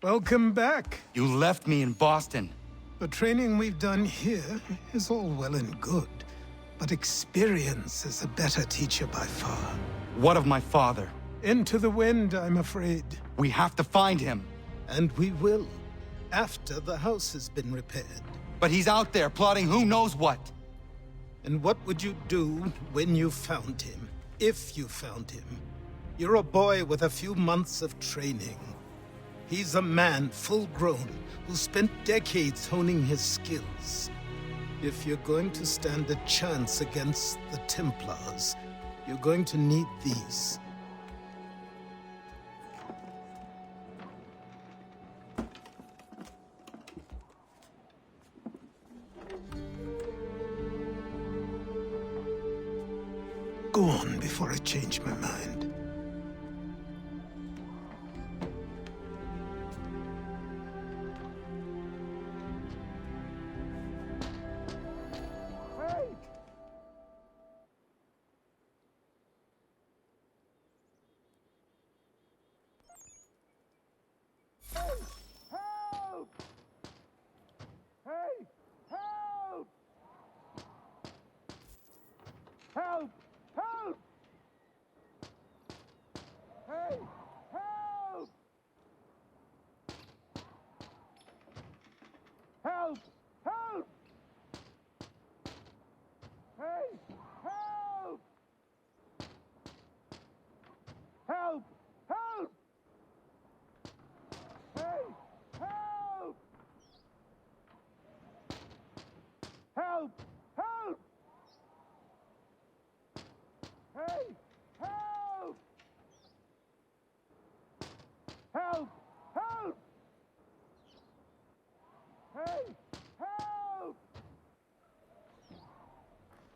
Welcome back. You left me in Boston. The training we've done here is all well and good, but experience is a better teacher by far. What of my father? Into the wind, I'm afraid. We have to find him. And we will, after the house has been repaired. But he's out there plotting who knows what. And what would you do when you found him? If you found him? You're a boy with a few months of training. He's a man, full-grown, who spent decades honing his skills. If you're going to stand a chance against the Templars, you're going to need these. Go on before I change my mind. Help! Help! Hey! Help! Help! Help! Hey! Help! Help! Help! Hey! Help! Help! Help! Hey! Help! Help! Help! Hey! Help!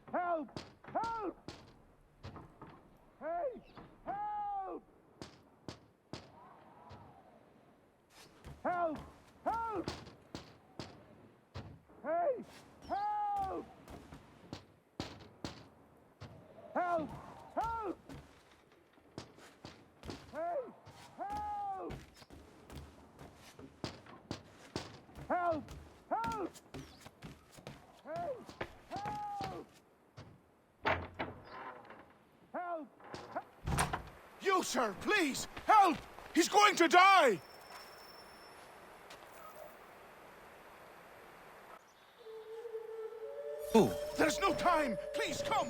Help! Help! Hey! Help! Help! Help! Hey! Help! Help! Help! Hey! Help! Help! Help! Hey! Help! Help! You, sir, please! Help! He's going to die! Who? There's no time! Please, come!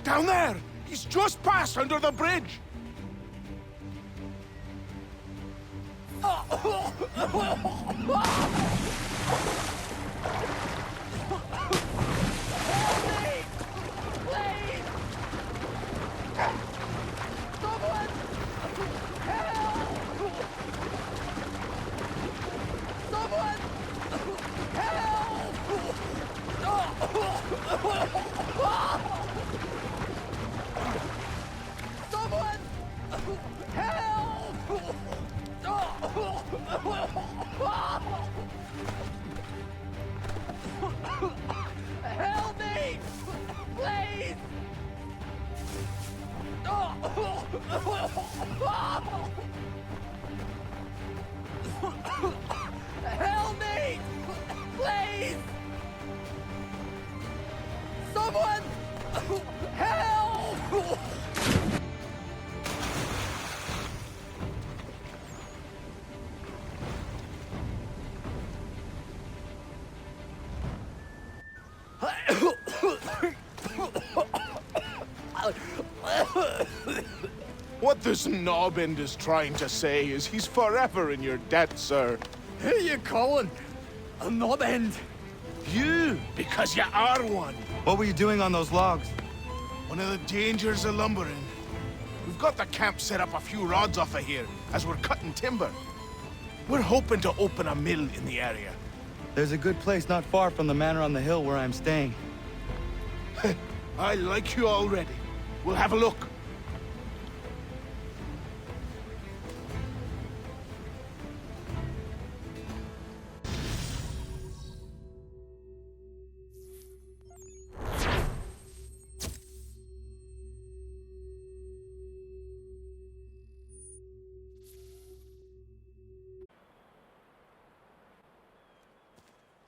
Down there! He's just passed under the bridge! Help me! Please! Help me! Please! Someone! Help! What this knobend is trying to say is he's forever in your debt, sir. Who are you calling? A knob end? You, because you are one. What were you doing on those logs? One of the dangers of lumbering. We've got the camp set up a few rods off of here, as we're cutting timber. We're hoping to open a mill in the area. There's a good place not far from the manor on the hill where I'm staying. I like you already. We'll have a look.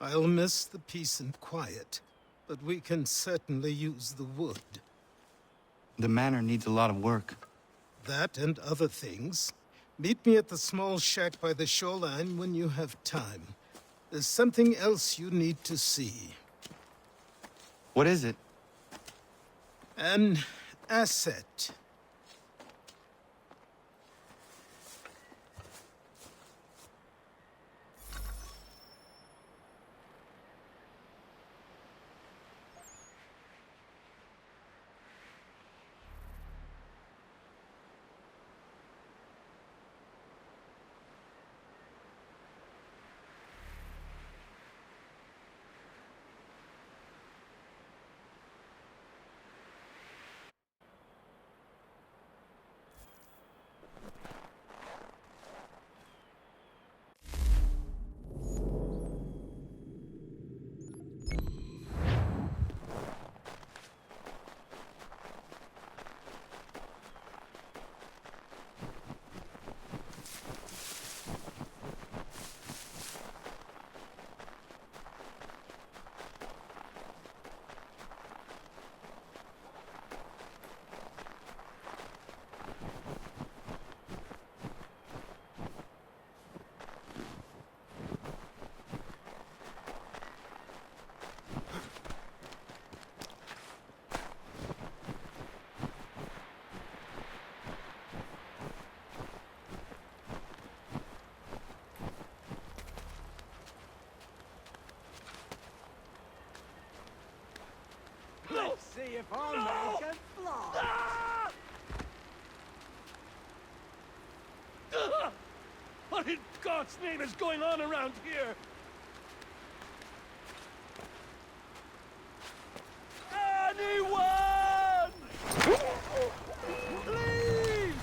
I'll miss the peace and quiet, but we can certainly use the wood. The manor needs a lot of work. That and other things. Meet me at the small shack by the shoreline when you have time. There's something else you need to see. What is it? An asset. Let's see if our man can fly. What in God's name is going on around here? Anyone! Please!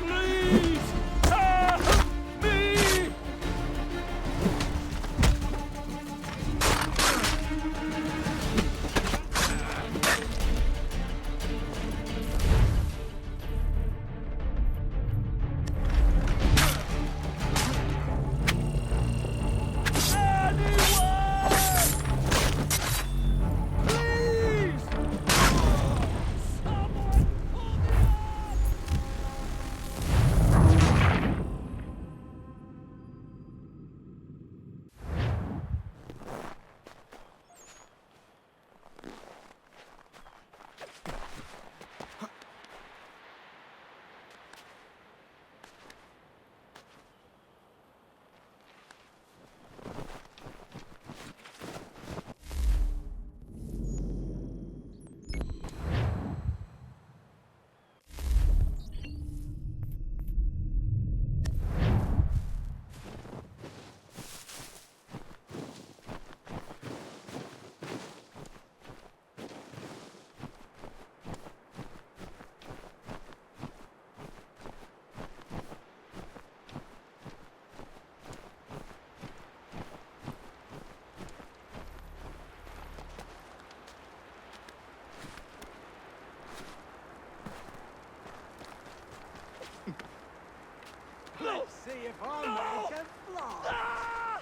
Please! Help me! Let's see if our man can fly.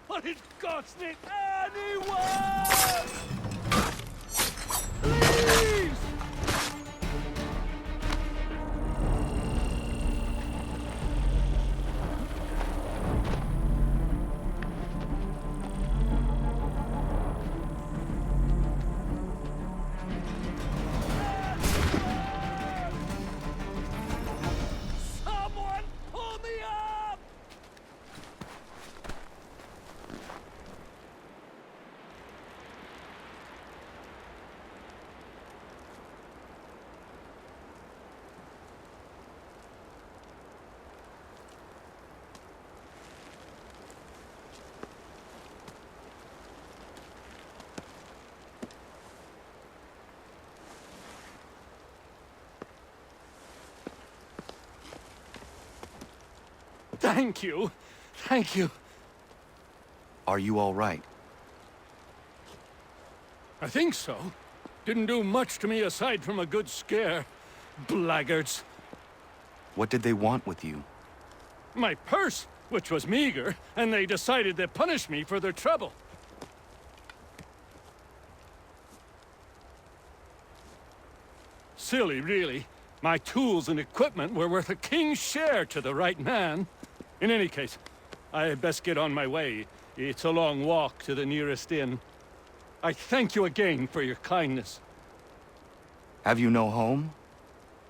What in God's name? Anyone! Please! Thank you. Thank you. Are you all right? I think so. Didn't do much to me aside from a good scare. Blackguards. What did they want with you? My purse, which was meager, and they decided to punish me for their trouble. Silly, really. My tools and equipment were worth a king's share to the right man. In any case, I had best get on my way. It's a long walk to the nearest inn. I thank you again for your kindness. Have you no home?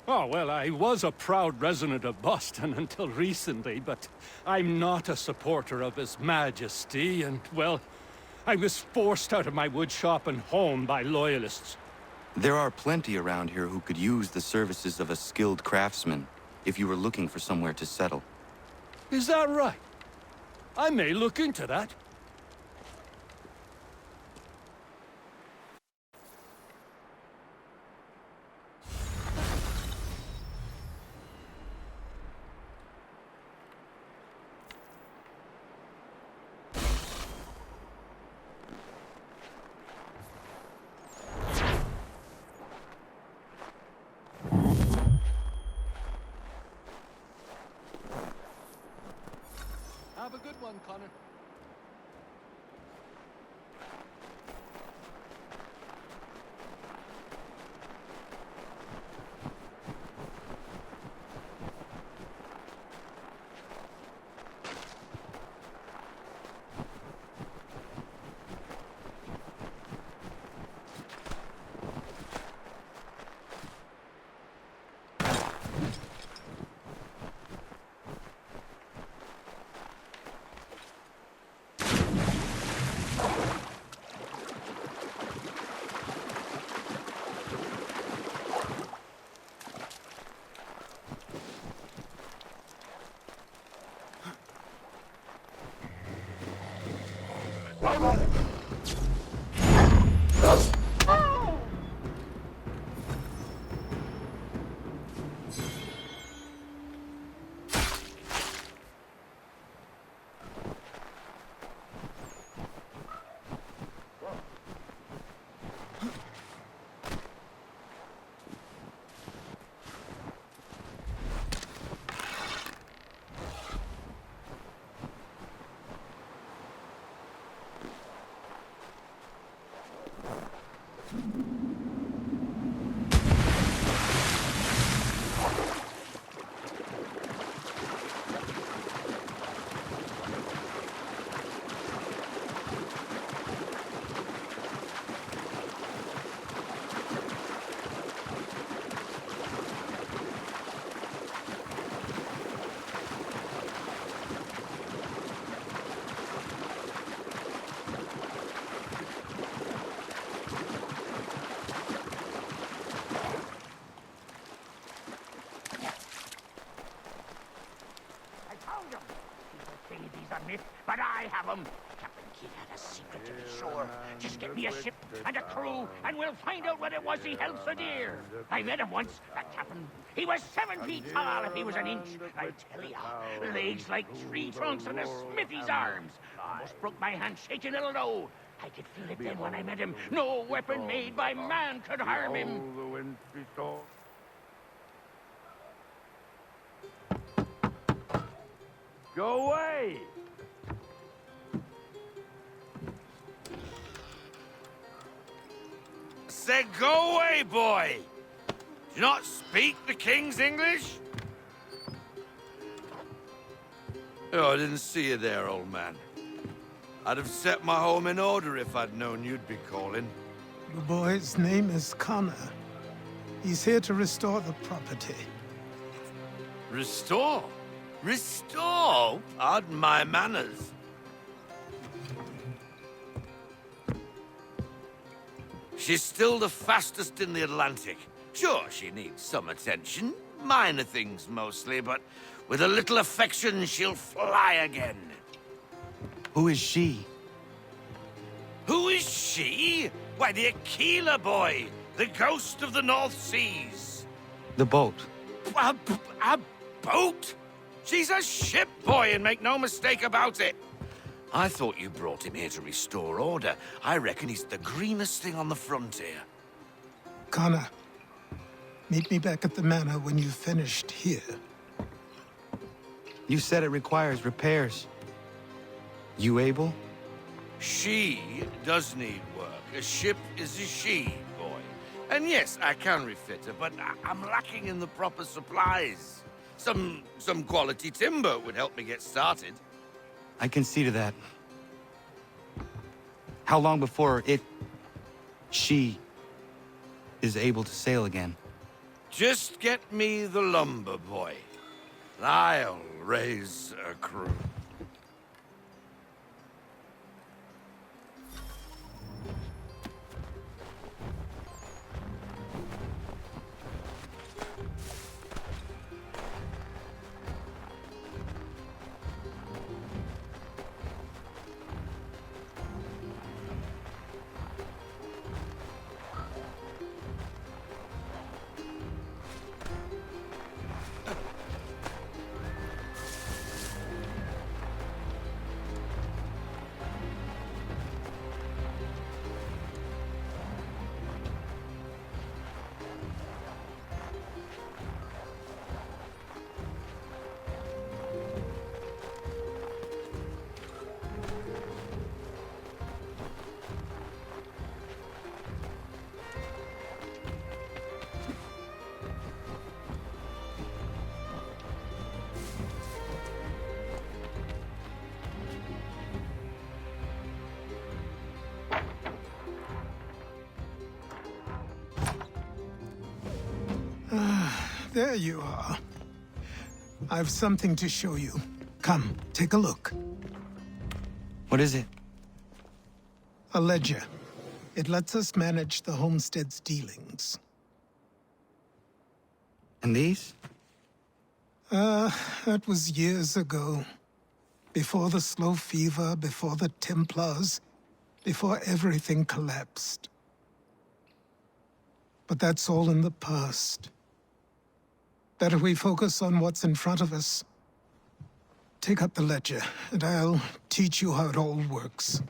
Oh, well, I was a proud resident of Boston until recently, but I'm not a supporter of His Majesty, and, well, I was forced out of my woodshop and home by loyalists. There are plenty around here who could use the services of a skilled craftsman if you were looking for somewhere to settle. Is that right? I may look into that. Have a good one, Connor. But I have them. Captain Kidd had a secret to be sure. Just get me a ship and a crew, and we'll find out what it was he held so dear. I met him once, that captain. He was 7 feet tall if he was an inch. I tell ya, legs like tree trunks and a smithy's arms. Almost broke my hand shaking it'll know. I could feel it then when I met him. No weapon made by man could harm him. Go away! Said go away, boy! Do you not speak the King's English? Oh, I didn't see you there, old man. I'd have set my home in order if I'd known you'd be calling. The boy's name is Connor. He's here to restore the property. Restore? Restore? Pardon my manners. She's still the fastest in the Atlantic. Sure, she needs some attention. Minor things mostly, but with a little affection, she'll fly again. Who is she? Who is she? Why, the Aquila boy, the ghost of the North Seas. The boat. A boat? She's a ship boy, and make no mistake about it. I thought you brought him here to restore order. I reckon he's the greenest thing on the frontier. Connor, meet me back at the manor when you've finished here. You said it requires repairs. You able? She does need work. A ship is a she, boy. And yes, I can refit her, but I'm lacking in the proper supplies. Some quality timber would help me get started. I can see to that. How long before she is able to sail again? Just get me the lumber, boy. I'll raise a crew. There you are. I've something to show you. Come, take a look. What is it? A ledger. It lets us manage the homestead's dealings. And these? That was years ago. Before the slow fever, before the Templars, before everything collapsed. But that's all in the past. Better we focus on what's in front of us. Take up the ledger, and I'll teach you how it all works.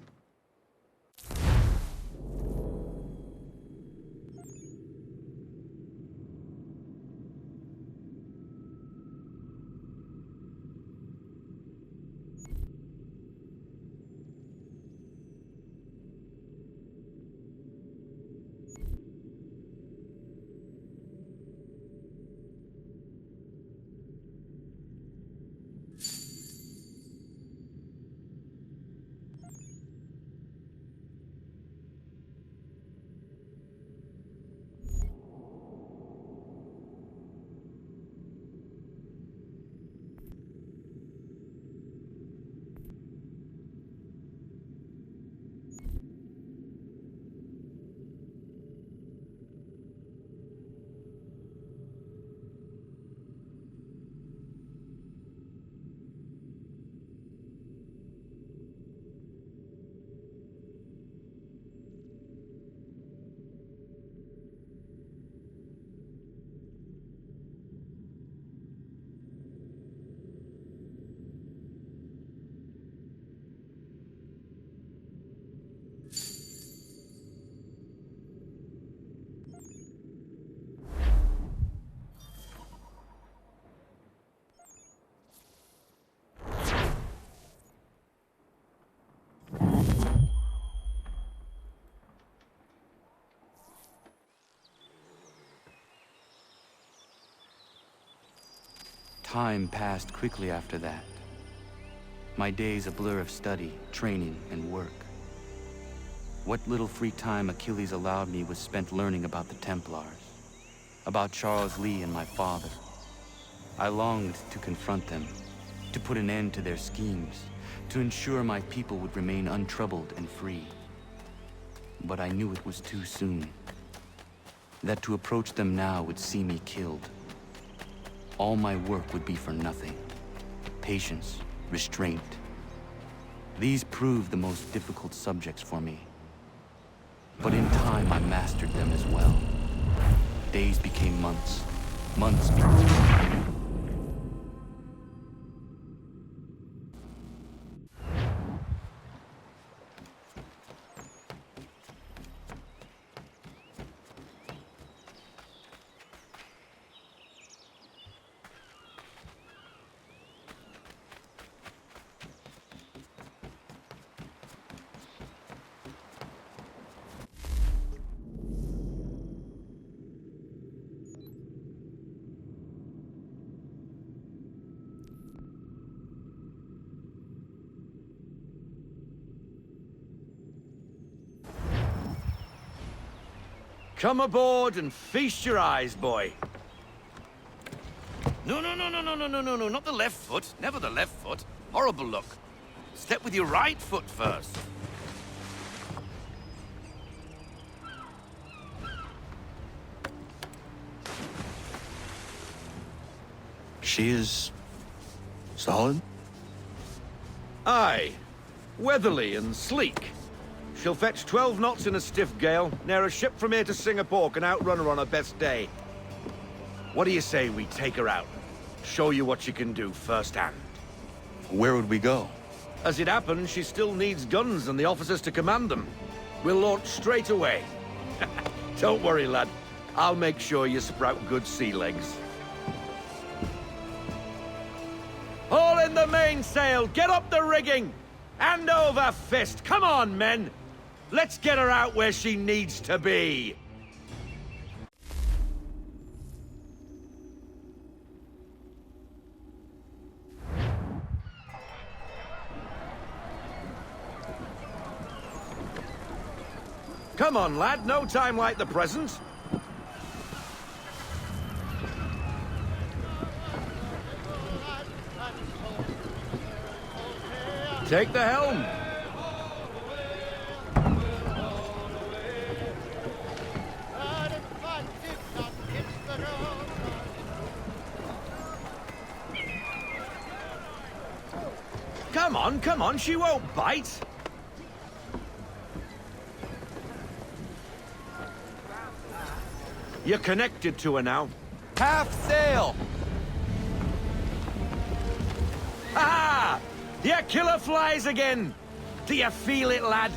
Time passed quickly after that. My days a blur of study, training, and work. What little free time Achilles allowed me was spent learning about the Templars, about Charles Lee and my father. I longed to confront them, to put an end to their schemes, to ensure my people would remain untroubled and free. But I knew it was too soon, that to approach them now would see me killed. All my work would be for nothing. Patience, restraint. These proved the most difficult subjects for me. But in time, I mastered them as well. Days became months. Months became... Come aboard and feast your eyes, boy. No, not the left foot. Never the left foot. Horrible look. Step with your right foot first. She is... solid? Aye. Weatherly and sleek. She'll fetch 12 knots in a stiff gale, ne'er a ship from here to Singapore can outrun her on her best day. What do you say we take her out? Show you what she can do firsthand. Where would we go? As it happens, she still needs guns and the officers to command them. We'll launch straight away. Don't worry, lad. I'll make sure you sprout good sea legs. All in the mainsail! Get up the rigging! Hand over fist! Come on, men! Let's get her out where she needs to be! Come on, lad. No time like the present. Take the helm. Come on, she won't bite. You're connected to her now. Half sail! Ha! The killer flies again! Do you feel it, lad?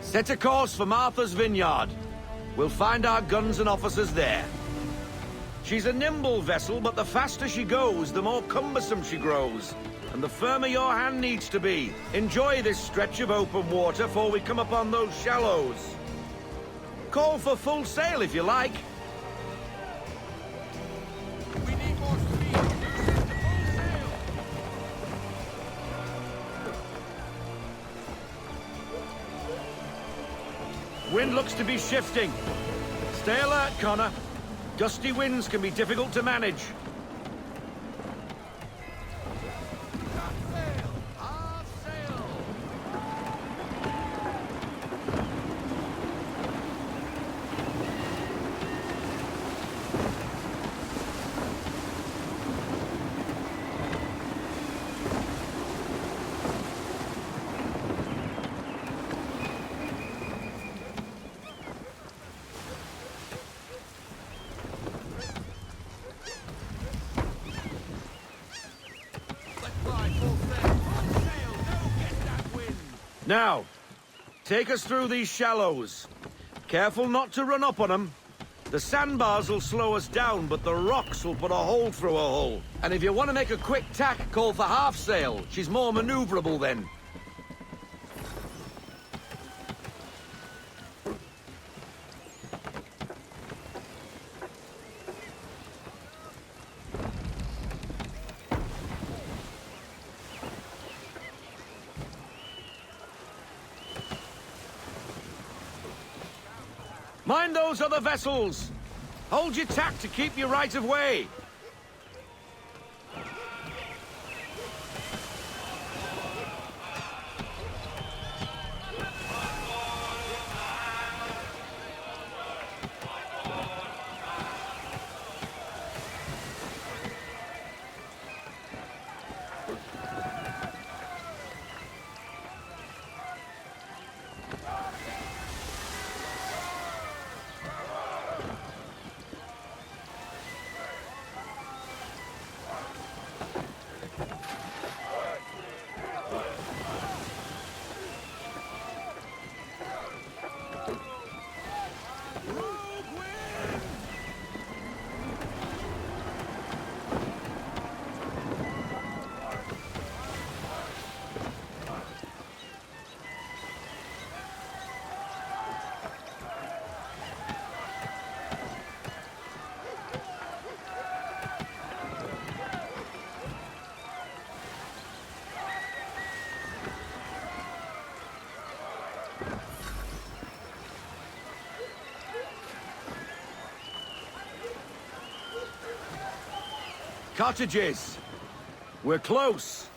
Set a course for Martha's Vineyard. We'll find our guns and officers there. She's a nimble vessel, but the faster she goes, the more cumbersome she grows. And the firmer your hand needs to be. Enjoy this stretch of open water before we come upon those shallows. Call for full sail if you like. We need more speed. Full sail. Wind looks to be shifting. Stay alert, Connor. Gusty winds can be difficult to manage. Now, take us through these shallows. Careful not to run up on them. The sandbars will slow us down, but the rocks will put a hole through a hull. And if you want to make a quick tack, call for half sail. She's more maneuverable then. Mind those other vessels! Hold your tack to keep your right of way! Cottages. We're close.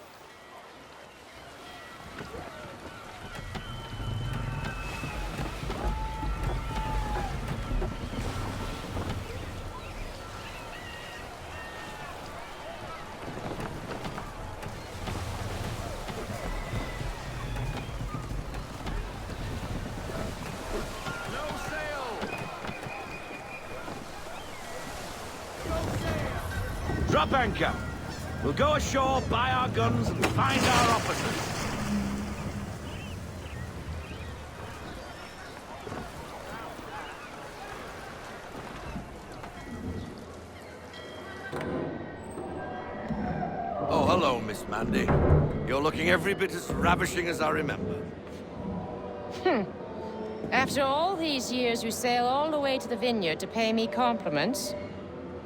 Drop anchor. We'll go ashore, buy our guns, and find our officers. Oh, hello, Miss Mandy. You're looking every bit as ravishing as I remember. After all these years, you sail all the way to the vineyard to pay me compliments?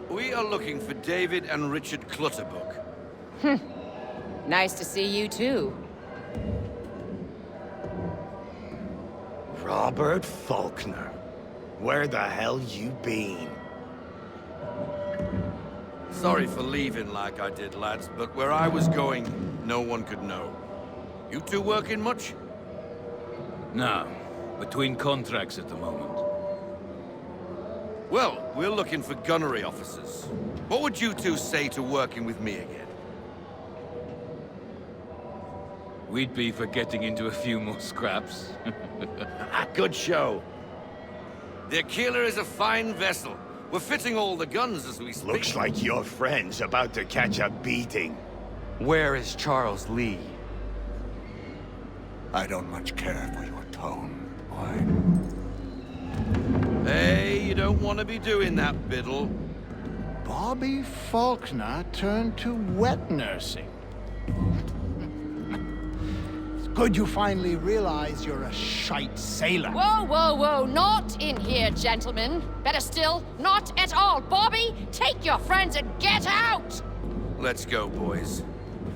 We are looking for David and Richard Clutterbuck. Nice to see you, too. Robert Faulkner. Where the hell you been? Sorry for leaving like I did, lads, but where I was going, no one could know. You two working much? No. Between contracts at the moment. Well, we're looking for gunnery officers. What would you two say to working with me again? We'd be for getting into a few more scraps. Good show. The Aquila is a fine vessel. We're fitting all the guns as we speak. Looks like your friend's about to catch a beating. Where is Charles Lee? I don't much care for your tone, boy. Hey, you don't want to be doing that, Biddle. Bobby Faulkner turned to wet nursing. It's good you finally realize you're a shite sailor. Whoa, whoa, whoa, not in here, gentlemen. Better still, not at all. Bobby, take your friends and get out! Let's go, boys.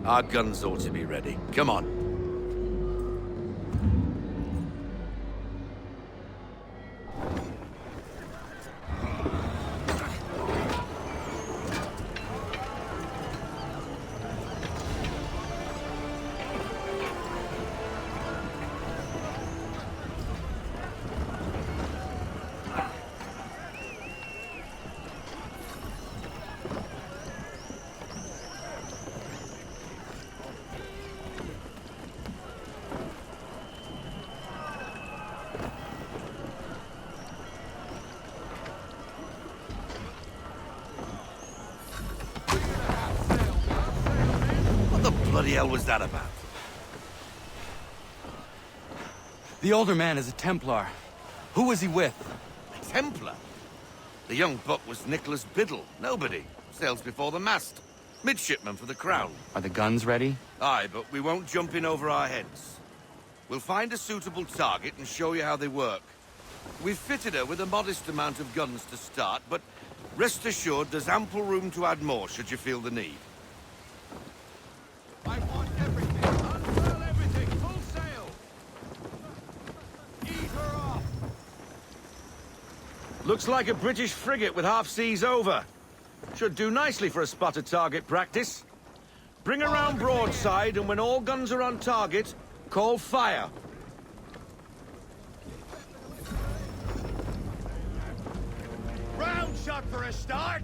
Our guns ought to be ready. Come on. What the bloody hell was that about? The older man is a Templar. Who was he with? A Templar? The young buck was Nicholas Biddle. Nobody. Sails before the mast. Midshipman for the Crown. Are the guns ready? Aye, but we won't jump in over our heads. We'll find a suitable target and show you how they work. We've fitted her with a modest amount of guns to start, but rest assured there's ample room to add more should you feel the need. I want everything. Unfurl everything. Full sail. Ease her off. Looks like a British frigate with half seas over. Should do nicely for a spotted target practice. Bring around broadside, and when all guns are on target, call fire. Round shot for a start.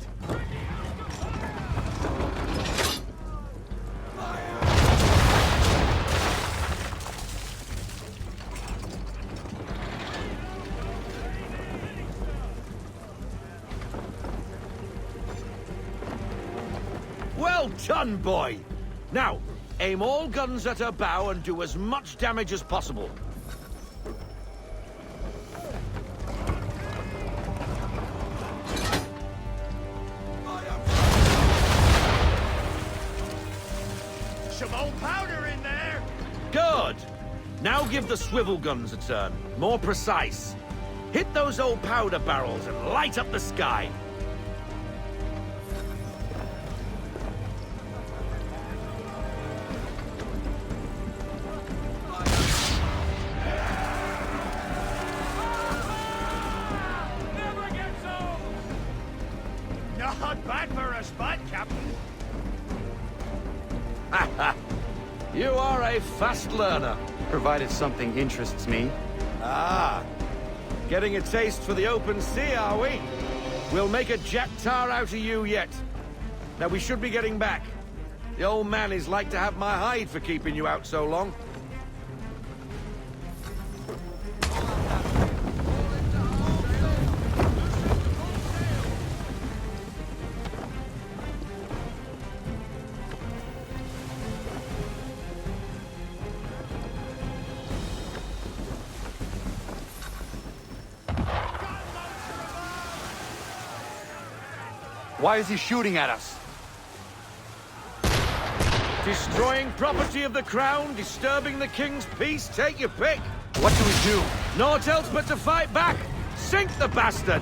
Well done, boy! Now, aim all guns at her bow and do as much damage as possible. Some old powder in there. Good! Now give the swivel guns a turn. More precise. Hit those old powder barrels and light up the sky. Not bad for a spot, Captain. You are a fast learner. Provided something interests me. Ah, getting a taste for the open sea, are we? We'll make a jack tar out of you yet. Now we should be getting back. The old man is like to have my hide for keeping you out so long. Why is he shooting at us? Destroying property of the crown, disturbing the king's peace, take your pick. What do we do? Naught else but to fight back. Sink the bastard!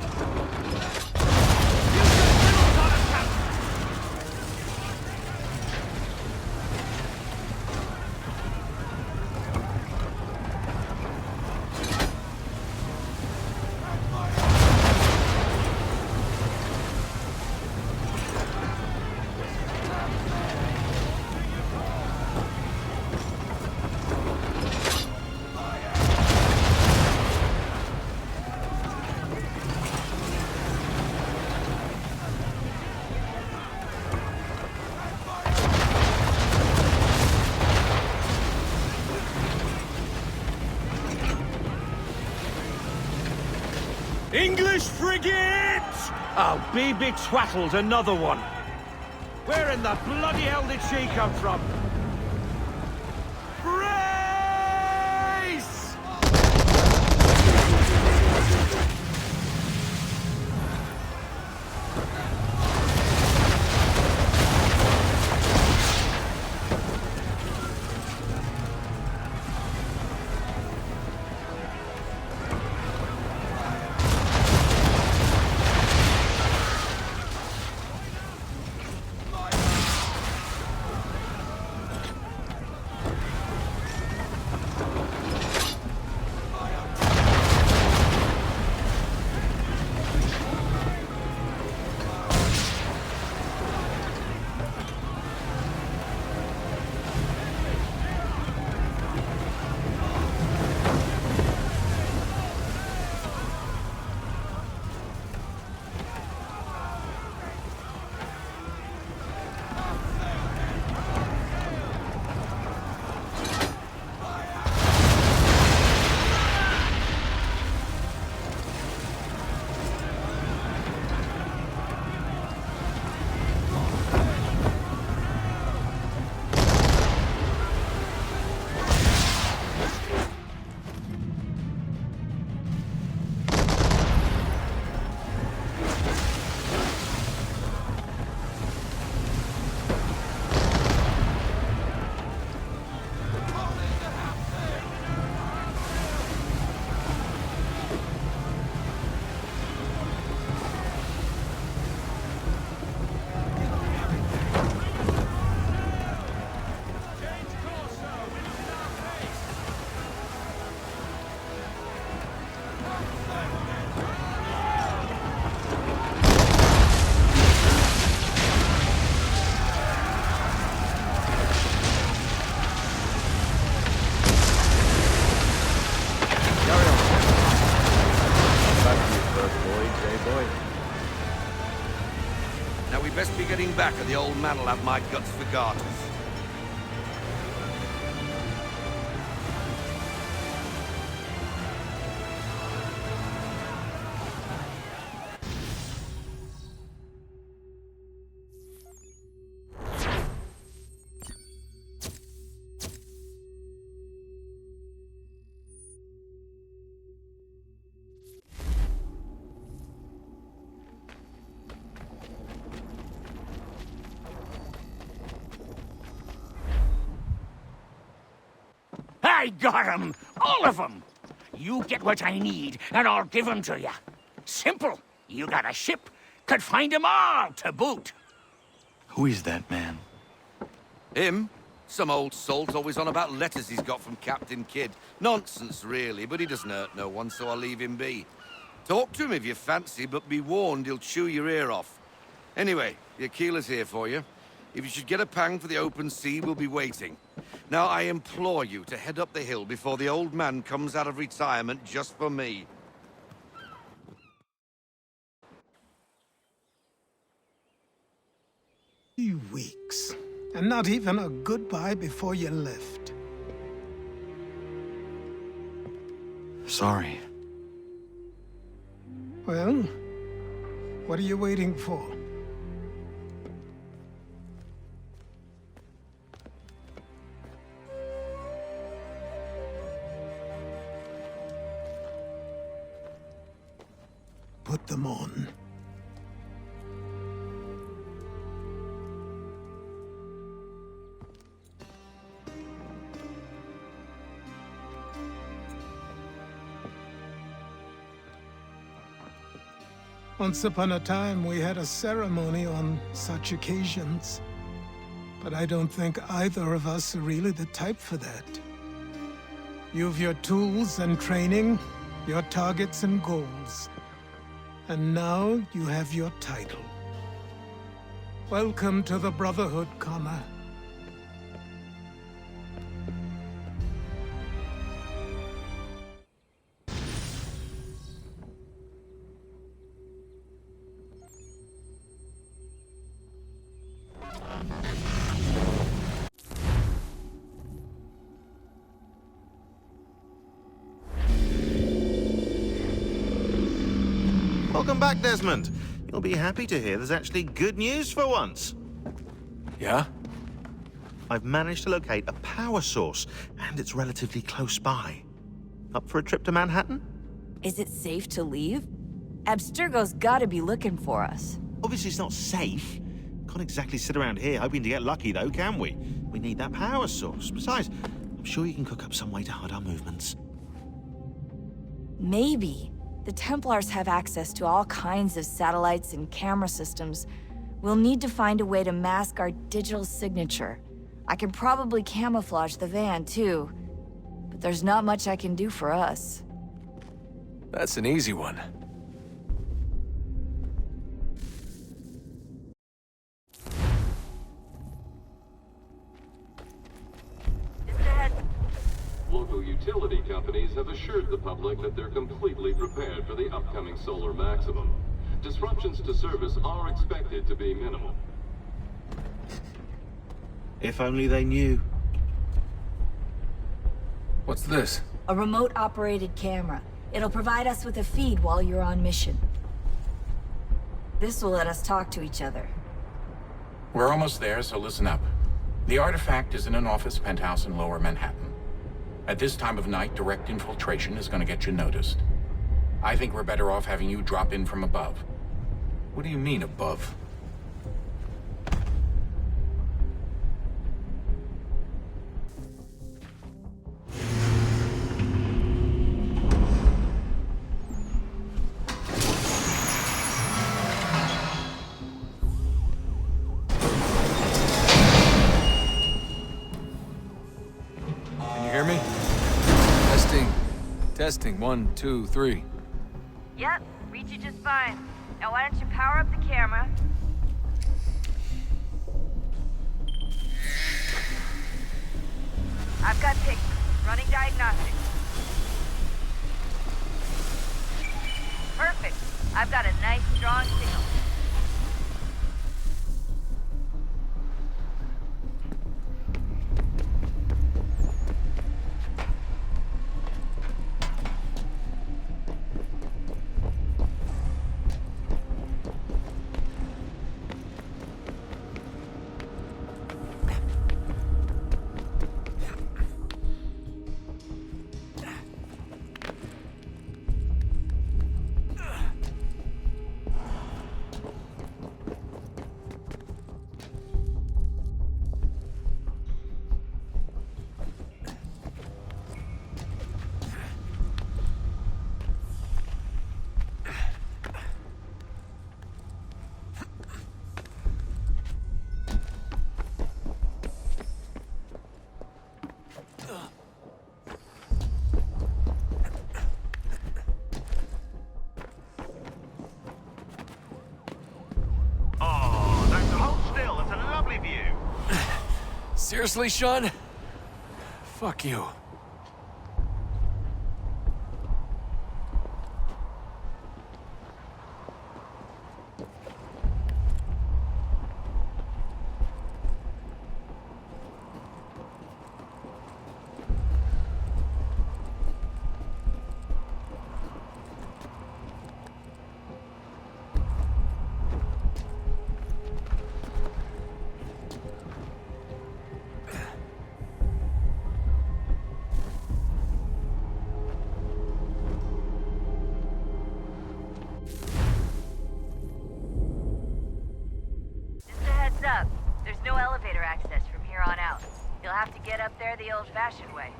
English frigate! I'll be betwattled, another one. Where in the bloody hell did she come from? Brace! Now we best be getting back, or the old man'll have my guts for garters. I got 'em! All of 'em! You get what I need, and I'll give 'em to you. Simple. You got a ship, could find 'em all to boot. Who is that man? Him? Some old salt always on about letters he's got from Captain Kidd. Nonsense, really, but he doesn't hurt no one, so I'll leave him be. Talk to him if you fancy, but be warned he'll chew your ear off. Anyway, your keeler's here for you. If you should get a pang for the open sea, we'll be waiting. Now, I implore you to head up the hill before the old man comes out of retirement just for me. 3 weeks, and not even a goodbye before you left. Sorry. Well, what are you waiting for? Put them on. Once upon a time, we had a ceremony on such occasions. But I don't think either of us are really the type for that. You've your tools and training, your targets and goals. And now you have your title. Welcome to the Brotherhood, Connor. Welcome back, Desmond. You'll be happy to hear there's actually good news for once. Yeah? I've managed to locate a power source, and it's relatively close by. Up for a trip to Manhattan? Is it safe to leave? Abstergo's gotta be looking for us. Obviously it's not safe. Can't exactly sit around here hoping to get lucky, though, can we? We need that power source. Besides, I'm sure you can cook up some way to hide our movements. Maybe. The Templars have access to all kinds of satellites and camera systems. We'll need to find a way to mask our digital signature. I can probably camouflage the van, too. But there's not much I can do for us. That's an easy one. Local utility companies have assured the public that they're completely prepared for the upcoming solar maximum. Disruptions to service are expected to be minimal. If only they knew. What's this? A remote-operated camera. It'll provide us with a feed while you're on mission. This will let us talk to each other. We're almost there, so listen up. The artifact is in an office penthouse in Lower Manhattan. At this time of night, direct infiltration is going to get you noticed. I think we're better off having you drop in from above. What do you mean, above? Can you hear me? Testing. 1, 2, 3. Yep, read you just fine. Now why don't you power up the camera? I've got pics. Running diagnostics. Perfect. I've got a nice, strong signal. Seriously, Sean? Fuck you. Up. There's no elevator access from here on out. You'll have to get up there the old-fashioned way.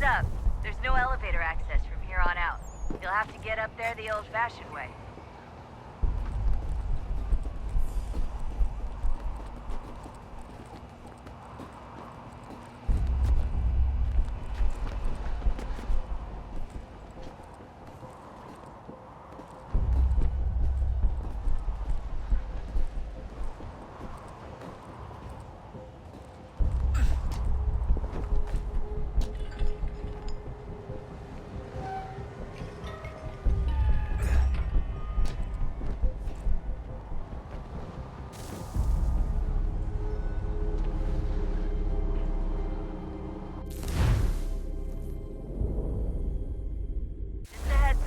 Up. There's no elevator access from here on out. You'll have to get up there the old-fashioned way.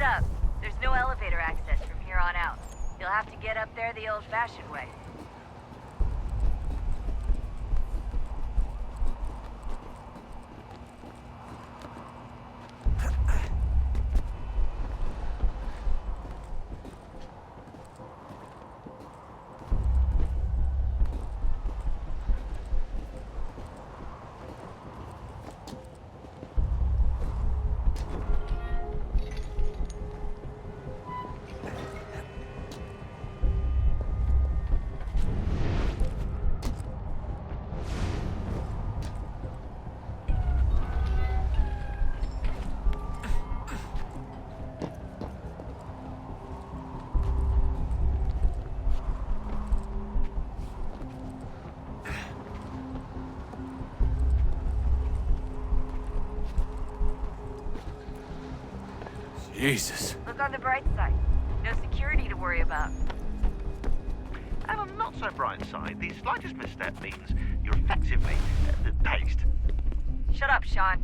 Up. There's no elevator access from here on out. You'll have to get up there the old-fashioned way. Jesus. Look on the bright side. No security to worry about. And on the not so bright side, the slightest misstep means you're effectively paste. Shut up, Sean.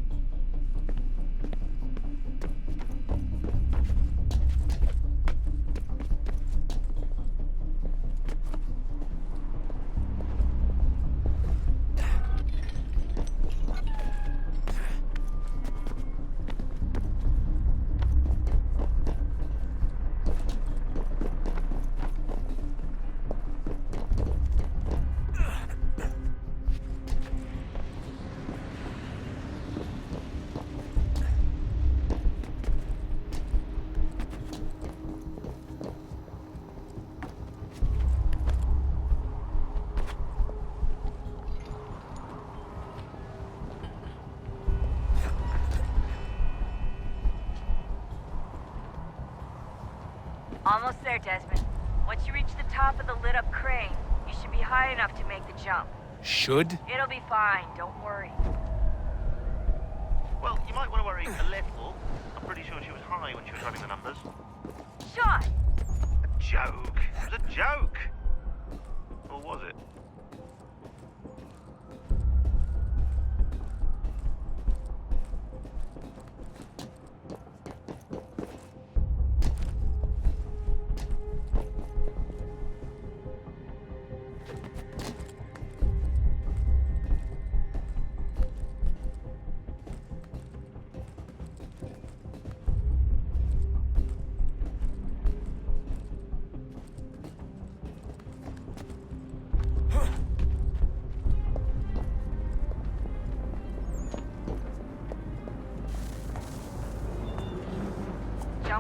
Almost there, Desmond. Once you reach the top of the lit-up crane, you should be high enough to make the jump. Should? It'll be fine, don't worry. Well, you might want to worry a little. I'm pretty sure she was high when she was running the numbers. Sean! A joke. It was a joke. Or was it?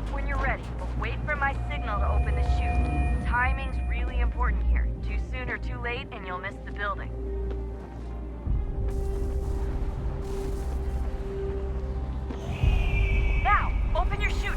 off when you're ready, but wait for my signal to open the chute. Timing's really important here. Too soon or too late, and you'll miss the building. Now, open your chute.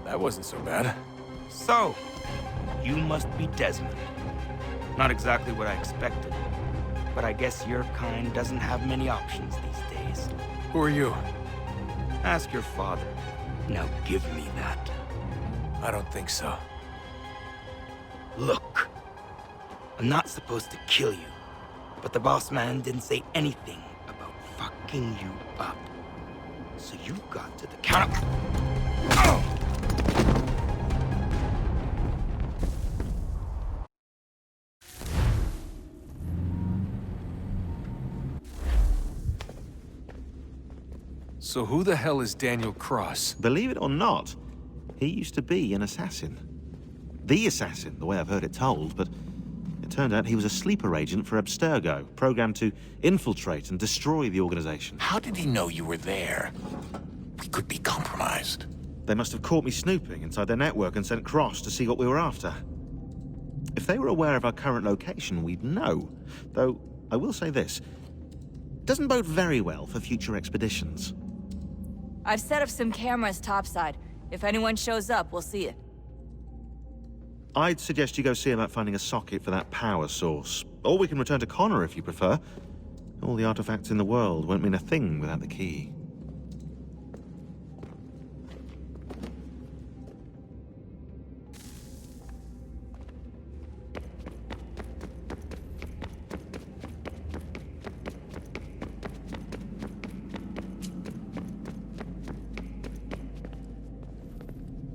That wasn't so bad. So, you must be Desmond. Not exactly what I expected, but I guess your kind doesn't have many options these days. Who are you? Ask your father. Now give me that. I don't think so. Look, I'm not supposed to kill you, but the boss man didn't say anything about fucking you up. So you got to the counter. Oh! So who the hell is Daniel Cross? Believe it or not, he used to be an assassin. The assassin, the way I've heard it told, but it turned out he was a sleeper agent for Abstergo, programmed to infiltrate and destroy the organization. How did he know you were there? We could be compromised. They must have caught me snooping inside their network and sent Cross to see what we were after. If they were aware of our current location, we'd know. Though, I will say this. It doesn't bode very well for future expeditions. I've set up some cameras topside. If anyone shows up, we'll see it. I'd suggest you go see about finding a socket for that power source. Or we can return to Connor if you prefer. All the artifacts in the world won't mean a thing without the key.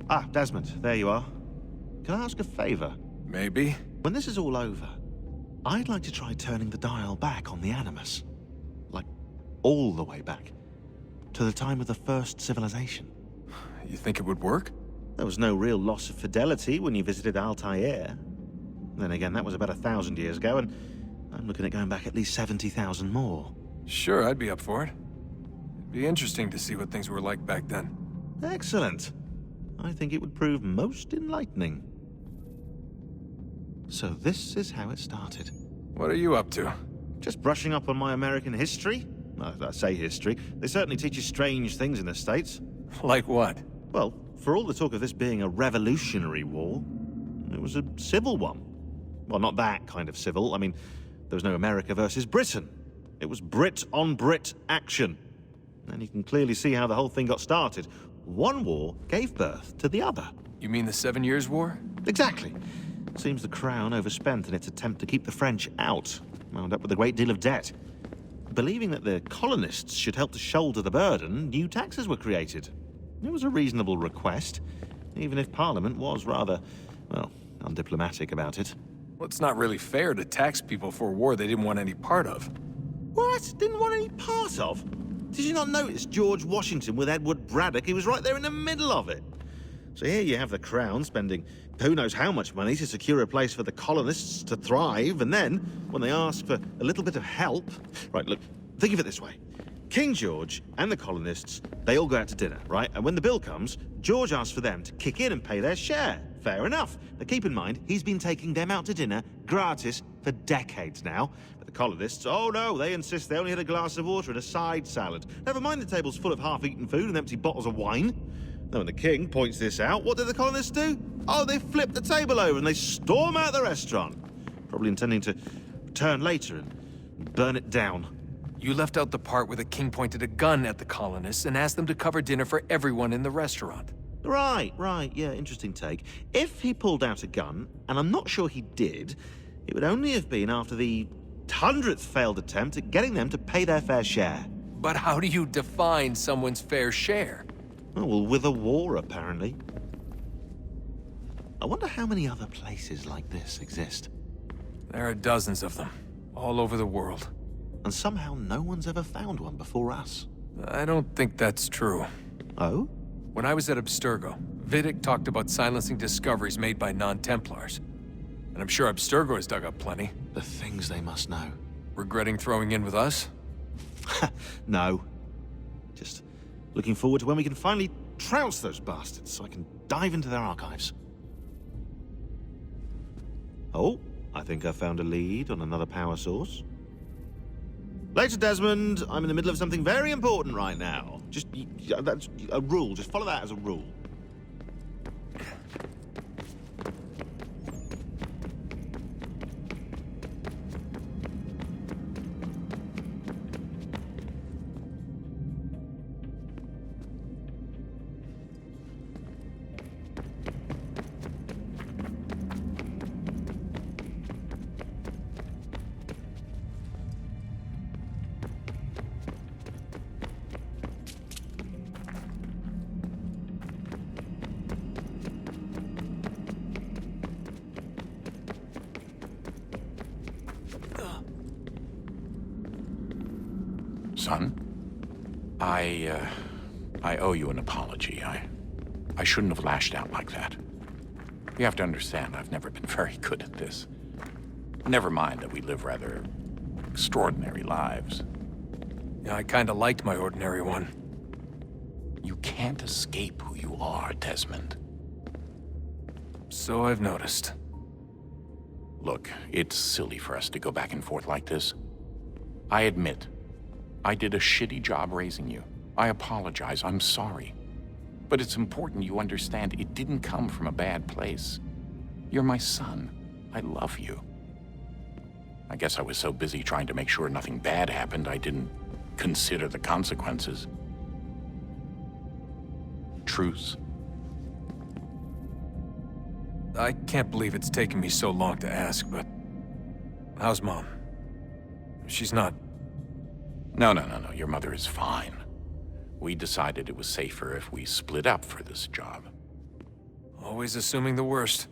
Ah, Desmond, there you are. Can I ask a favor? Maybe. When this is all over, I'd like to try turning the dial back on the Animus. Like, all the way back. To the time of the first civilization. You think it would work? There was no real loss of fidelity when you visited Altair. Then again, that was about 1,000 years ago, and I'm looking at going back at least 70,000 more. Sure, I'd be up for it. It'd be interesting to see what things were like back then. Excellent. I think it would prove most enlightening. So this is how it started. What are you up to? Just brushing up on my American history. Well, I say history. They certainly teach you strange things in the States. Like what? Well, for all the talk of this being a revolutionary war, it was a civil one. Well, not that kind of civil. I mean, there was no America versus Britain. It was Brit on Brit action. And you can clearly see how the whole thing got started. One war gave birth to the other. You mean the 7 Years' War? Exactly. Seems the Crown overspent in its attempt to keep the French out, wound up with a great deal of debt. Believing that the colonists should help to shoulder the burden, new taxes were created. It was a reasonable request, even if Parliament was rather, well, undiplomatic about it. Well, it's not really fair to tax people for a war they didn't want any part of. What? Didn't want any part of? Did you not notice George Washington with Edward Braddock? He was right there in the middle of it. So here you have the Crown spending who knows how much money to secure a place for the colonists to thrive, and then, when they ask for a little bit of help... Right, look, think of it this way. King George and the colonists, they all go out to dinner, right? And when the bill comes, George asks for them to kick in and pay their share. Fair enough. Now keep in mind, he's been taking them out to dinner gratis for decades now. But the colonists, oh no, they insist they only had a glass of water and a side salad. Never mind the table's full of half-eaten food and empty bottles of wine. Now, when the king points this out, what do the colonists do? Oh, they flip the table over and they storm out the restaurant. probably intending to return later and burn it down. You left out the part where the king pointed a gun at the colonists and asked them to cover dinner for everyone in the restaurant. Right, yeah, interesting take. If he pulled out a gun, and I'm not sure he did, it would only have been after the 100th failed attempt at getting them to pay their fair share. But how do you define someone's fair share? Oh, well, with a war, apparently. I wonder how many other places like this exist. There are dozens of them, all over the world. And somehow no one's ever found one before us. I don't think that's true. Oh? When I was at Abstergo, Vidic talked about silencing discoveries made by non-Templars. And I'm sure Abstergo has dug up plenty. The things they must know. Regretting throwing in with us? No. Just looking forward to when we can finally trounce those bastards so I can dive into their archives. Oh, I think I found a lead on another power source. Later, Desmond. I'm in the middle of something very important right now. That's a rule. Just follow that as a rule. Son, I owe you an apology. I shouldn't have lashed out like that. You have to understand, I've never been very good at this. Never mind that we live rather extraordinary lives. Yeah, I kinda liked my ordinary one. You can't escape who you are, Desmond. So I've noticed. Look, it's silly for us to go back and forth like this. I admit, I did a shitty job raising you. I apologize, I'm sorry. But it's important you understand it didn't come from a bad place. You're my son. I love you. I guess I was so busy trying to make sure nothing bad happened, I didn't consider the consequences. Truce. I can't believe it's taken me so long to ask, but... how's Mom? She's not... No. Your mother is fine. We decided it was safer if we split up for this job. Always assuming the worst.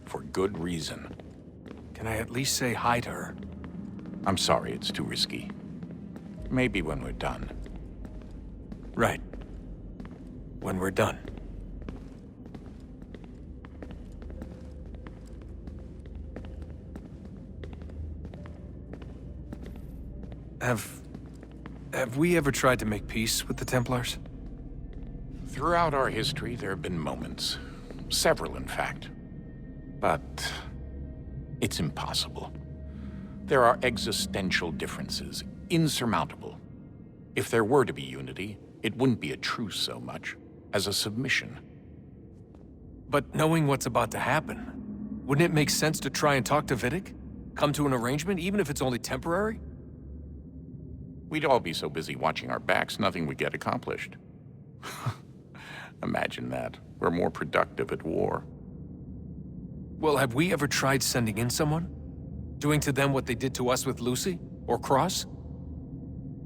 For good reason. Can I at least say hi to her? I'm sorry, it's too risky. Maybe when we're done. Right. When we're done. Have we ever tried to make peace with the Templars? Throughout our history, there have been moments. Several, in fact. But it's impossible. There are existential differences, insurmountable. If there were to be unity, it wouldn't be a truce so much as a submission. But knowing what's about to happen, wouldn't it make sense to try and talk to Vidic? Come to an arrangement, even if it's only temporary? We'd all be so busy watching our backs, nothing would get accomplished. Imagine that. We're more productive at war. Well, have we ever tried sending in someone? Doing to them what they did to us with Lucy? Or Cross?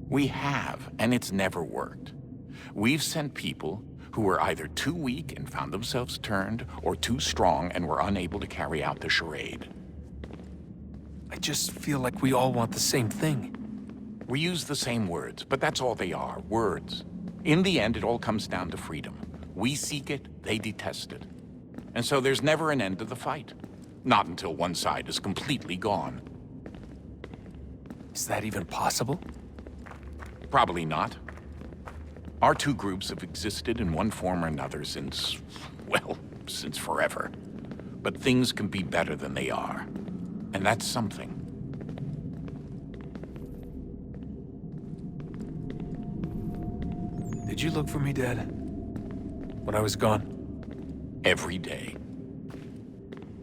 We have, and it's never worked. We've sent people who were either too weak and found themselves turned, or too strong and were unable to carry out the charade. I just feel like we all want the same thing. We use the same words, but that's all they are, words. In the end, it all comes down to freedom. We seek it, they detest it. And so there's never an end to the fight. Not until one side is completely gone. Is that even possible? Probably not. Our two groups have existed in one form or another since, well, since forever. But things can be better than they are. And that's something. Did you look for me, Dad? When I was gone? Every day.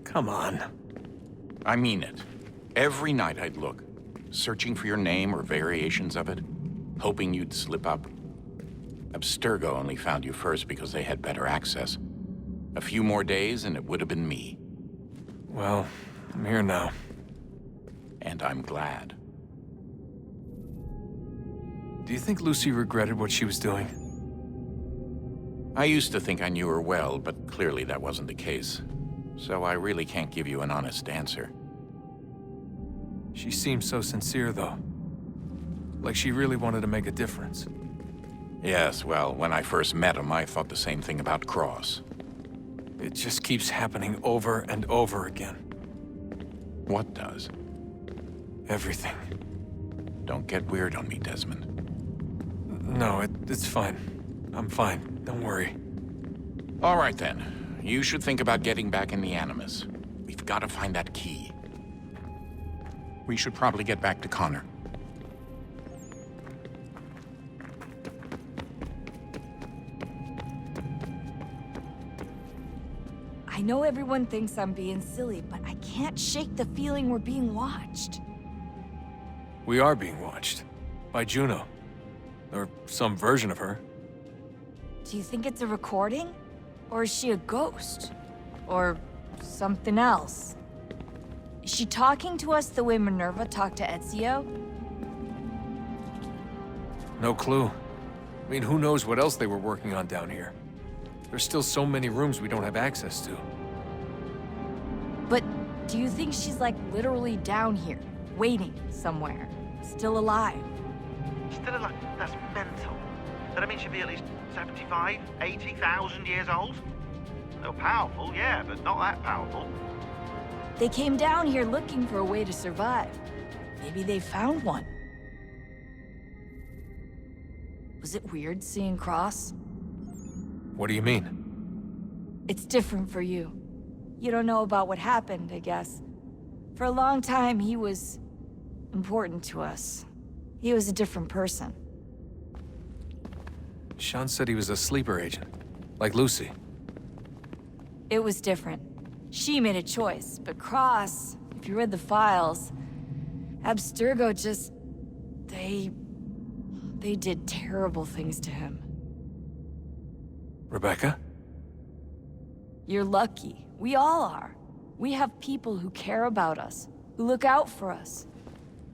Come on. I mean it. Every night I'd look, searching for your name or variations of it, hoping you'd slip up. Abstergo only found you first because they had better access. A few more days and it would have been me. Well, I'm here now. And I'm glad. Do you think Lucy regretted what she was doing? I used to think I knew her well, but clearly that wasn't the case. So I really can't give you an honest answer. She seemed so sincere, though. Like she really wanted to make a difference. Yes, well, when I first met him, I thought the same thing about Cross. It just keeps happening over and over again. What does? Everything. Don't get weird on me, Desmond. No, it's fine. I'm fine. Don't worry. All right, then. You should think about getting back in the Animus. We've got to find that key. We should probably get back to Connor. I know everyone thinks I'm being silly, but I can't shake the feeling we're being watched. We are being watched. By Juno. Or some version of her. Do you think it's a recording? Or is she a ghost? Or something else? Is she talking to us the way Minerva talked to Ezio? No clue. I mean, who knows what else they were working on down here? There's still so many rooms we don't have access to. But do you think she's like literally down here, waiting somewhere, still alive? Still alive? That's mental. That means she'd be at least 75, 80,000 years old? They're powerful, yeah, but not that powerful. They came down here looking for a way to survive. Maybe they found one. Was it weird seeing Cross? What do you mean? It's different for you. You don't know about what happened, I guess. For a long time, he was important to us. He was a different person. Sean said he was a sleeper agent, like Lucy. It was different. She made a choice, but Cross, if you read the files, Abstergo just... They did terrible things to him. Rebecca? You're lucky. We all are. We have people who care about us, who look out for us.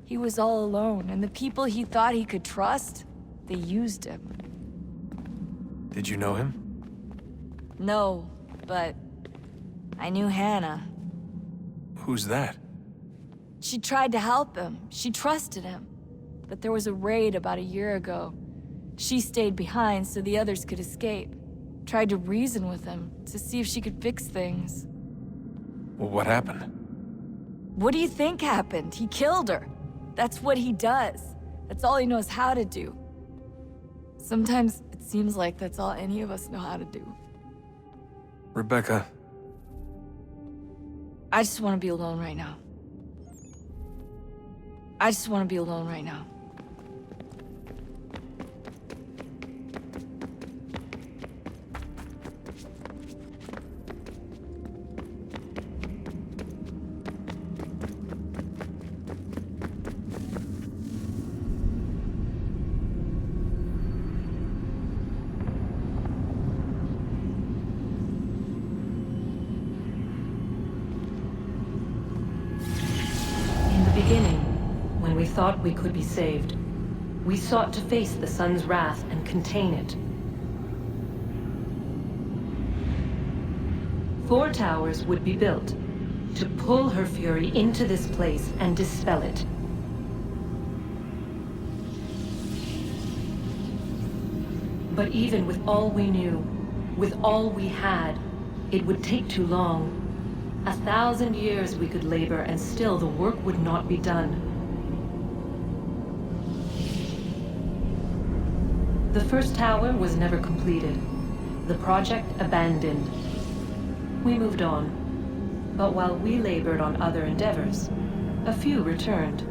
He was all alone, and the people he thought he could trust, they used him. Did you know him? No, but I knew Hannah. Who's that? She tried to help him. She trusted him. But there was a raid about a year ago. She stayed behind so the others could escape. Tried to reason with him to see if she could fix things. Well, what happened? What do you think happened? He killed her. That's what he does. That's all he knows how to do. Sometimes it seems like that's all any of us know how to do. Rebecca. I just want to be alone right now. I just want to be alone right now. We thought we could be saved. We sought to face the sun's wrath and contain it. 4 towers would be built to pull her fury into this place and dispel it. But even with all we knew, with all we had, it would take too long. 1,000 years we could labor and still the work would not be done. The first tower was never completed. The project abandoned. We moved on. But while we labored on other endeavors, a few returned.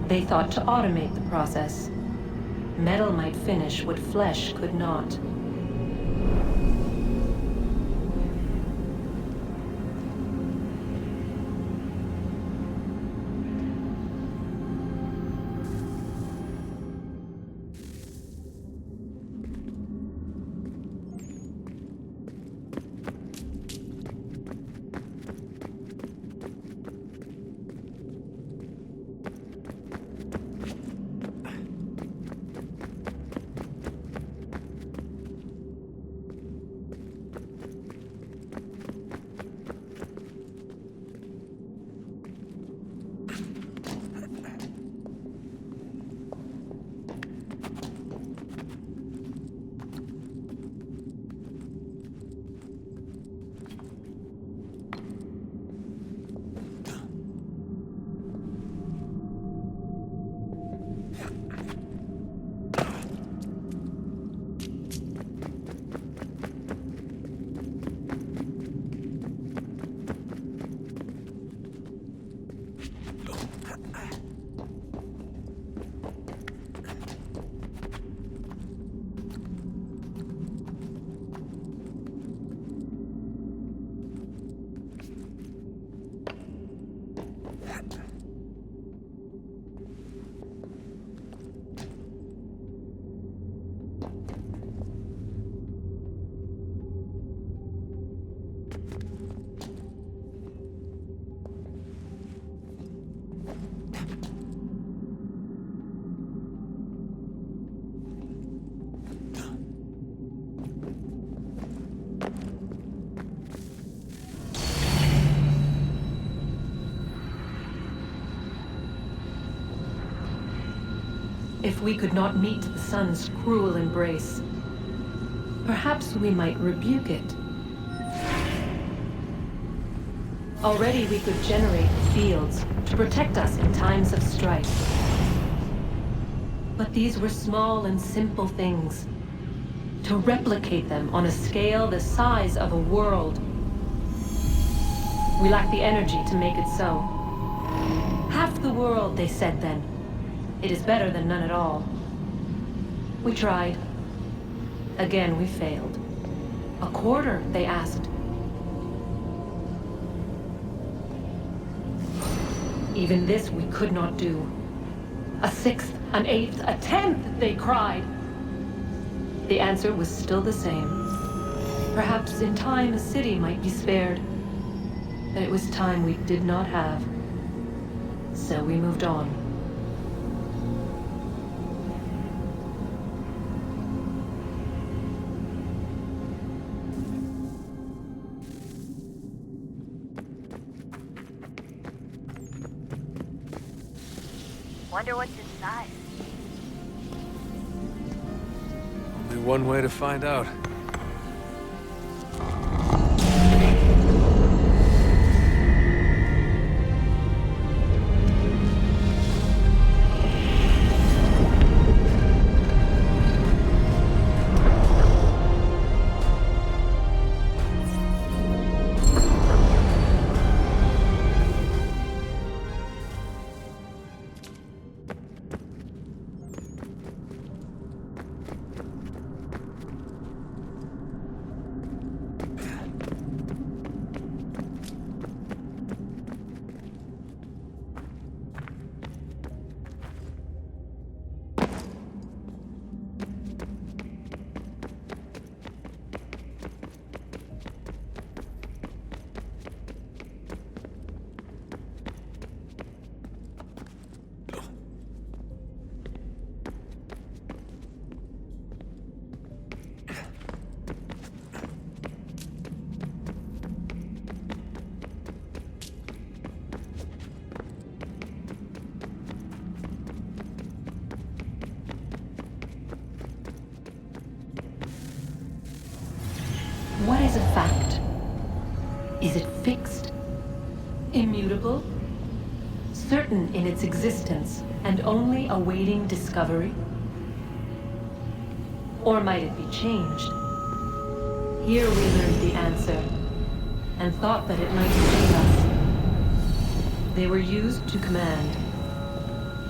They thought to automate the process. Metal might finish what flesh could not. If we could not meet the sun's cruel embrace, perhaps we might rebuke it. Already we could generate fields to protect us in times of strife. But these were small and simple things. To replicate them on a scale the size of a world, we lack the energy to make it so. Half the world, they said then. It is better than none at all. We tried. Again, we failed. A quarter, they asked. Even this we could not do. A sixth, an eighth, a tenth, they cried. The answer was still the same. Perhaps in time a city might be spared. But it was time we did not have. So we moved on. Wonder what's inside. Only one way to find out. What is a fact? Is it fixed? Immutable? Certain in its existence and only awaiting discovery? Or might it be changed? Here we learned the answer, and thought that it might save us. They were used to command,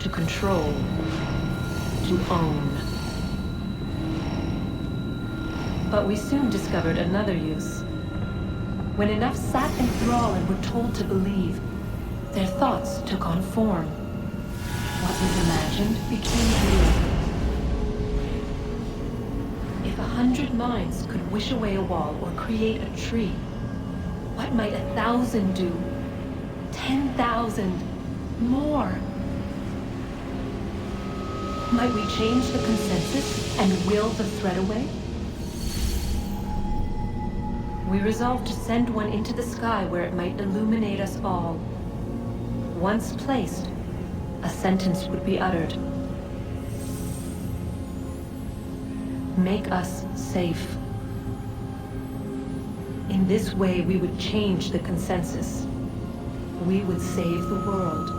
to control, to own. But we soon discovered another use. When enough sat in thrall and were told to believe, their thoughts took on form. What was imagined became real. If 100 minds could wish away a wall or create a tree, what might 1,000 do? 10,000? More? Might we change the consensus and will the threat away? We resolved to send one into the sky where it might illuminate us all. Once placed, a sentence would be uttered. Make us safe. In this way, we would change the consensus. We would save the world.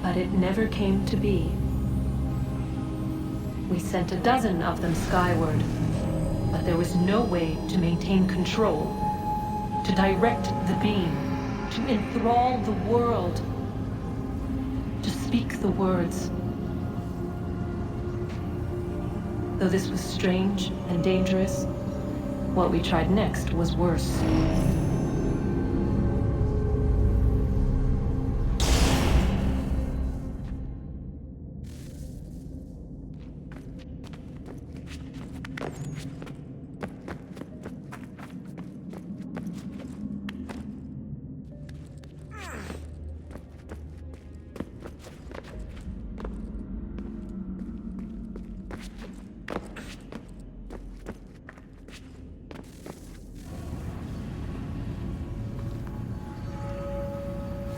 But it never came to be. We sent a dozen of them skyward, but there was no way to maintain control, to direct the beam, to enthrall the world, to speak the words. Though this was strange and dangerous, what we tried next was worse.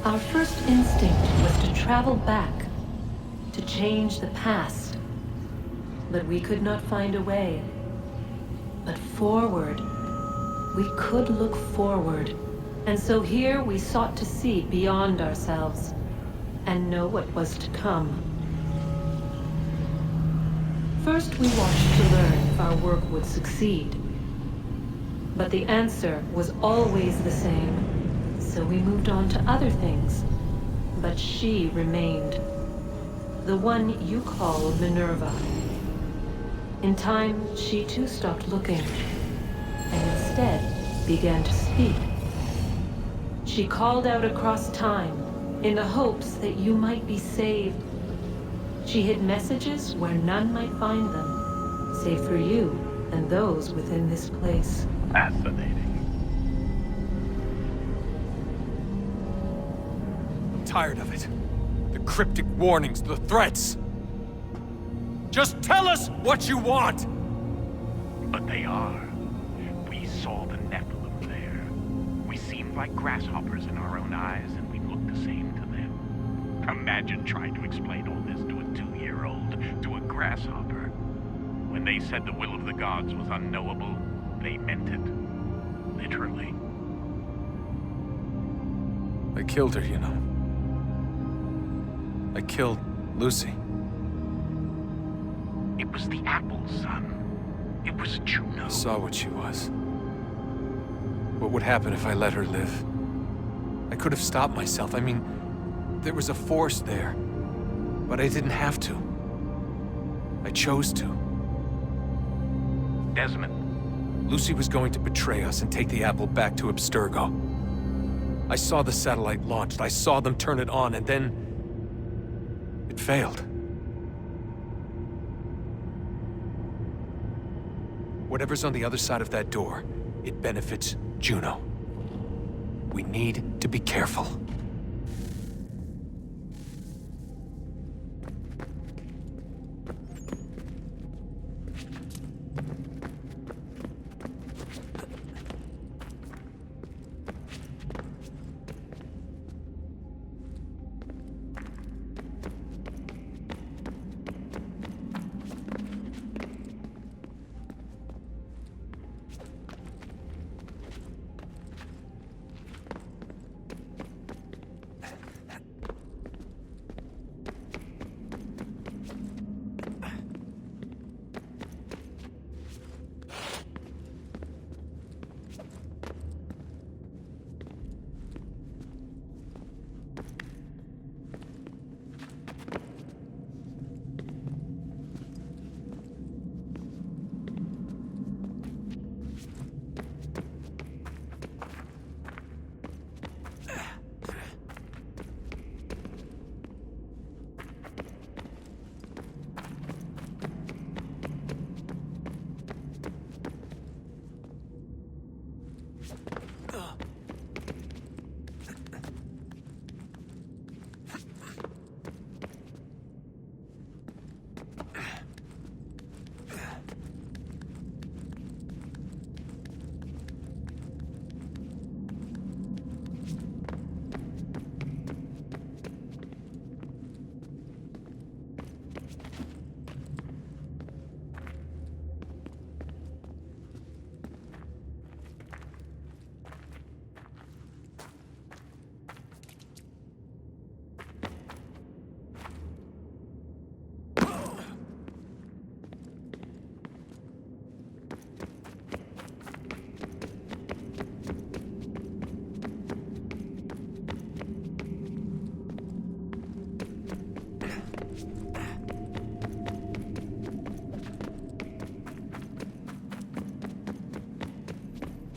Our first instinct was to travel back, to change the past. But we could not find a way. But forward, we could look forward. And so here we sought to see beyond ourselves and know what was to come. First, we watched to learn if our work would succeed. But the answer was always the same. So we moved on to other things. But she remained. The one you call Minerva. In time, she too stopped looking, and instead began to speak. She called out across time, in the hopes that you might be saved. She hid messages where none might find them, save for you and those within this place. Fascinating. I'm tired of it. The cryptic warnings, the threats. Just tell us what you want! But they are. We saw the Nephilim there. We seemed like grasshoppers in our own eyes, and we looked the same to them. Imagine trying to explain all this to a 2-year-old, to a grasshopper. When they said the will of the gods was unknowable, they meant it. Literally. I killed her, you know. I killed Lucy. It was the apple, son. It was Juno. I saw what she was. What would happen if I let her live? I could have stopped myself. I mean, there was a force there. But I didn't have to. I chose to. Desmond. Lucy was going to betray us and take the apple back to Abstergo. I saw the satellite launched. I saw them turn it on, and then it failed. Whatever's on the other side of that door, it benefits Juno. We need to be careful.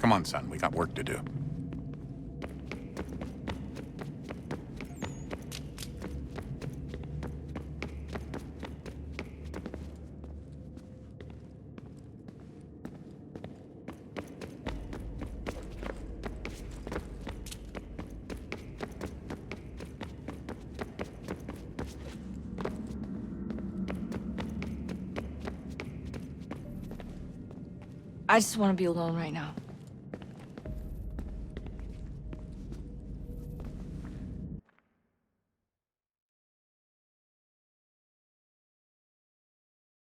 Come on, son, we got work to do. I just want to be alone right now.